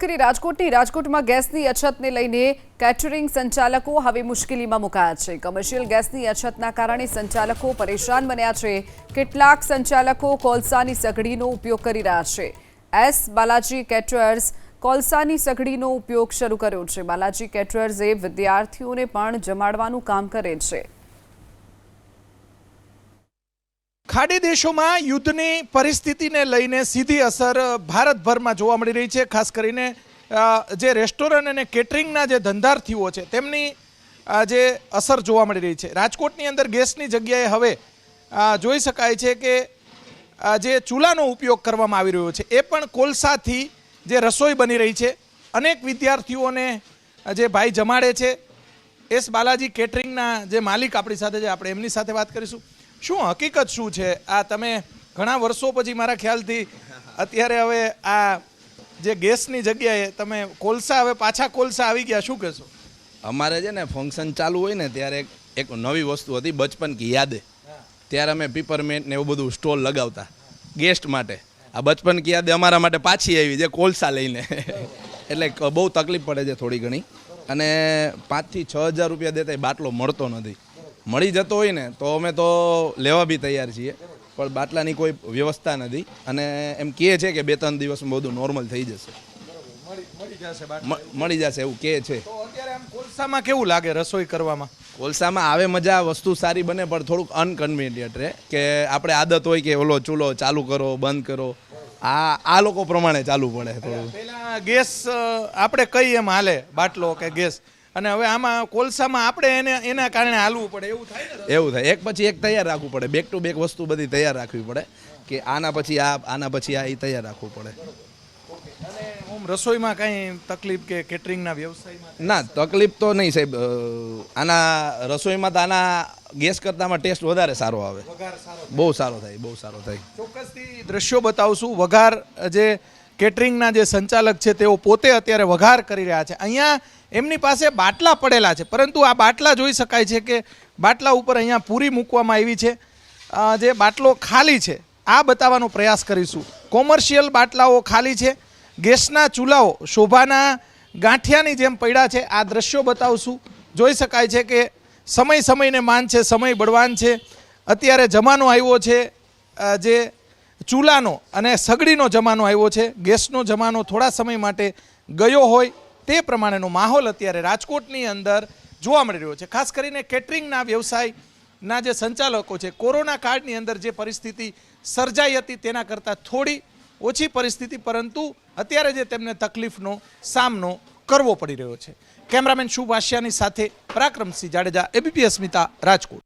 કરી રાજકોટમાં ગેસની અછતને લઈને કેટરિંગ સંચાલકો હવે મુશ્કેલીમાં મુકાયા છે। કમર્શિયલ ગેસની અછતના કારણે સંચાલકો પરેશાન બન્યા છે। કેટલાક સંચાલકો કોલસાની સગડીનો ઉપયોગ કરી રહ્યા છે। એસ બાલાજી કેટરર્સ કોલસાની સગડીનો ઉપયોગ શરૂ કર્યો છે। બાલાજી કેટરર્સે વિદ્યાર્થીઓને પણ જમાડવાનું કામ કરે છે। ખાડી દેશોમાં યુદ્ધની પરિસ્થિતિને લઈને સીધી અસર ભારતભરમાં જોવા મળી રહી છે। ખાસ કરીને જે રેસ્ટોરન્ટ અને કેટરિંગના જે ધંધાર્થીઓ છે તેમની જે અસર જોવા મળી રહી છે। રાજકોટની અંદર ગેસની જગ્યાએ હવે જોઈ શકાય છે કે જે ચૂલાનો ઉપયોગ કરવામાં આવી રહ્યો છે એ પણ કોલસાથી જે રસોઈ બની રહી છે। અનેક વિદ્યાર્થીઓને જે ભાઈ જમાડે છે એસ બાલાજી કેટરિંગના જે માલિક આપણી સાથે છે, આપણે એમની સાથે વાત કરીશું। શું હકીકત શું છે? આ તમે ઘણા વર્ષો પછી મારા ખ્યાલથી અત્યારે હવે આ જે ગેસની જગ્યાએ તમે કોલસા, હવે પાછા કોલસા આવી ગયા, શું કહેશો? અમારે છે ને ફંક્શન ચાલુ હોય ને ત્યારે એક નવી વસ્તુ હતી, બચપન કી યાદે। ત્યારે અમે પીપરમેન્ટ ને એવું બધું સ્ટોલ લગાવતા ગેસ્ટ માટે। આ બચપન કી યાદે અમારા માટે પાછી આવી છે કોલસા લઈને એટલે બહુ તકલીફ પડે છે થોડી ઘણી, અને 5,000 થી 6,000 રૂપિયા દેતા બાટલો મળતો નથી। મળી જતો હોય ને તો અમે તો લેવા બી તૈયાર છીએ, પણ બાટલાની કોઈ વ્યવસ્થા નથી, અને એમ કહે છે કે 2-3 દિવસમાં બધું નોર્મલ થઈ જશે, મળી જશે એવું કહે છે। તો અત્યારે આમ કોલસામાં કેવું લાગે રસોઈ કરવામાં? કોલસામાં આવે મજા, વસ્તુ સારી બને, પણ થોડુંક અનકન્વીનિયન્ટ રહે કે આપણે આદત હોય કે ઓલો ચૂલો ચાલુ કરો બંધ કરો, આ લોકો પ્રમાણે ચાલુ પડે થોડું। પહેલા ગેસ આપણે કઈ એમ હાલે બાટલો કે ગેસ, અને હવે આમાં કોલસામાં આપણે એના કારણે હાલવું પડે, એવું થાય ને? એવું થાય, એક પછી એક તૈયાર રાખવું પડે, બેક ટુ બેક વસ્તુ બધી તૈયાર રાખવી પડે કે આના પછી આ એ તૈયાર રાખવું પડે। અને હું રસોઈમાં કાંઈ તકલીફ કે કેટરિંગના વ્યવસાયમાં? ના, તકલીફ તો નહીં સાહેબ, આના રસોઈમાં તો આના ગેસ કરતામાં ટેસ્ટ વધારે સારો આવે, બહુ સારો થાય, બહુ સારો થાય। ચોક્કસથી દ્રશ્યો બતાવશું। વઘાર જે કેટરિંગના જે સંચાલક છે તેઓ પોતે અત્યારે વઘાર કરી રહ્યા છે। અહીંયા એમની પાસે બાટલા પડેલા છે, પરંતુ આ બાટલા જોઈ શકાય છે કે બાટલા ઉપર અહીંયા પૂરી મૂકવામાં આવી છે, જે બાટલો ખાલી છે આ બતાવવાનો પ્રયાસ કરીશું। કોમર્શિયલ બાટલાઓ ખાલી છે, ગેસના ચૂલાઓ શોભાના ગાંઠિયાની જેમ પડ્યા છે। આ દ્રશ્યો બતાવશું। જોઈ શકાય છે કે સમયને માન છે, સમય બળવાન છે। અત્યારે જમાનો આવ્યો છે જે ચૂલાનો અને સગડીનો જમાનો આવ્યો છે, ગેસનો જમાનો થોડા સમય માટે ગયો હોય તે પ્રમાણેનો માહોલ અત્યારે રાજકોટની અંદર જોવા મળી રહ્યો છે। ખાસ કરીને કેટરિંગના વ્યવસાયના જે સંચાલકો છે, કોરોના કાળની અંદર જે પરિસ્થિતિ સર્જાઈ હતી તેના કરતાં થોડી ઓછી પરિસ્થિતિ, પરંતુ અત્યારે જે તેમને તકલીફનો સામનો કરવો પડી રહ્યો છે। કેમેરામેન શુભ આશિયાની સાથે પરાક્રમસિંહ જાડેજા, ABP અસ્મિતા, રાજકોટ।